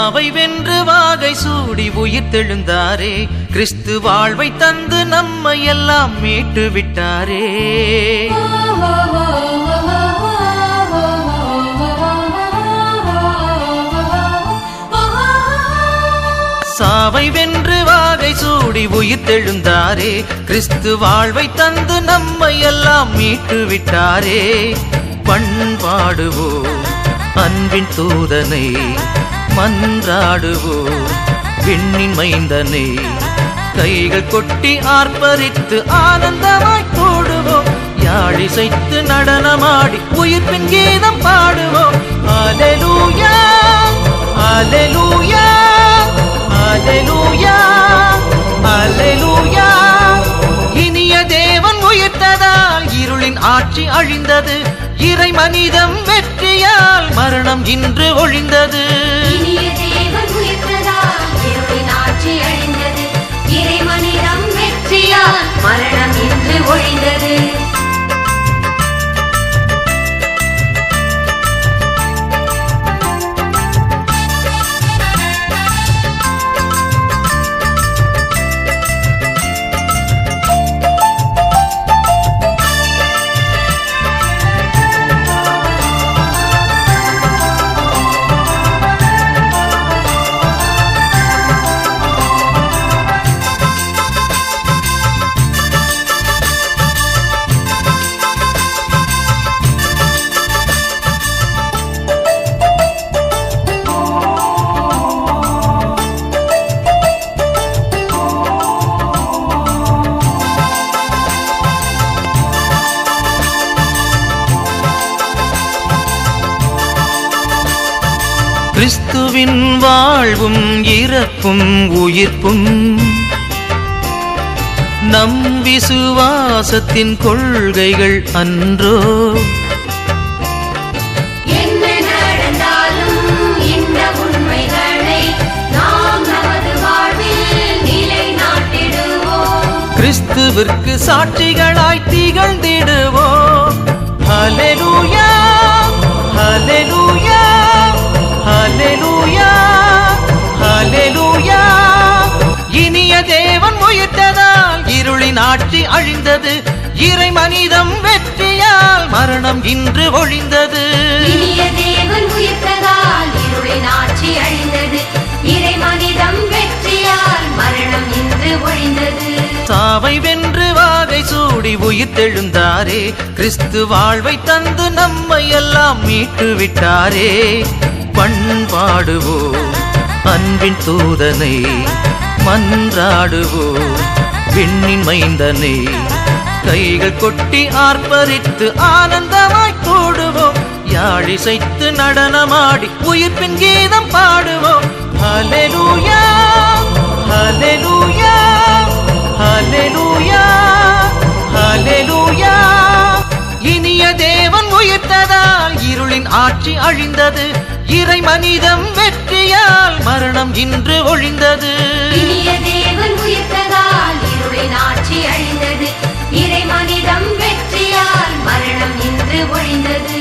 சாவை வென்று வாகை சூடி உயிர் தெழுந்தாரே, கிறிஸ்து வாழ்வை தந்து நம்மை எல்லாம் மீட்டு விட்டாரே. சாவை வென்று வாகை சூடி உயிர் தெழுந்தாரே, கிறிஸ்து வாழ்வை தந்து நம்மை எல்லாம் மீட்டு விட்டாரே. பண்பாடுவோம் அன்பின் தூதனை, மன்றாடுவோம் விண்ணின் மைந்தனை, கைகள் கொட்டி ஆர்ப்பரித்து ஆனந்தமாய் கூடுவோம், யாழிசைத்து நடனமாடி உயிர்ப்பின் கீதம் பாடுவோம். அல்லேலூயா அல்லேலூயா அல்லேலூயா அல்லேலூயா. இனிய தேவன் உயிர்த்ததால் இருளின் ஆட்சி அழிந்தது, இறை மனிதம் வெற்றியால் மரணம் இன்று ஒழிந்தது. இனிய தேவன் உயிர்த்ததால் இருளின் ஆட்சி அழிந்தது, இறை மனிதம் வெற்றியால் மரணம் இன்று ஒழிந்தது. கிறிஸ்துவின் வாழ்வும் இறப்பும் உயிர்ப்பும் நம் விசுவாசத்தின் கொள்கைகள் அன்றோ. என்ன நடந்தாலும் இந்த உண்மைகளை நாம் நமது வாழ்வில் நிலைநாட்டிடுவோம், கிறிஸ்துவிற்கு சாட்சிகளாய் திகழ்ந்திடுவோம். அல்லேலூயா அல்லேலூயா அல்லேலூயா அல்லேலூயா. இனிய தேவன் உயிர்த்ததால் இருளின் ஆட்சி அழிந்தது, இறை மனிதம் வெற்றியால் மரணம் இன்று ஒழிந்தது. இனிய தேவன் உயிர்த்ததால் இருளின் ஆட்சி அழிந்தது, இறை மனிதம் வெற்றியால் மரணம் இன்று ஒழிந்தது. சாவை வென்று வாகை சூடி உயிர் தெழுந்தாரே, கிறிஸ்து வாழ்வை தந்து நம்மை எல்லாம் மீட்டு விட்டாரே. பண்பாடுவோம் அன்பின் தூதனை, மன்றாடுவோம் விண்ணின் மைந்தனை, கைகள் கொட்டி ஆர்ப்பரித்து ஆனந்தமாய் கூடுவோம், யாழிசைத்து நடனமாடி உயிர்ப்பின் கீதம் பாடுவோம். அல்லேலூயா அல்லேலூயா அல்லேலூயா அல்லேலூயா. இனிய தேவன் உயிர்த்ததால் இருளின் ஆட்சி அழிந்தது, இறை மனிதம் வெற்றியால் மரணம் இன்று ஒழிந்தது. இனிய தேவன் உயிர்த்ததால் இருளின் ஆட்சி அழிந்தது, இறை மனிதம் வெற்றியால் மரணம் இன்று ஒழிந்தது.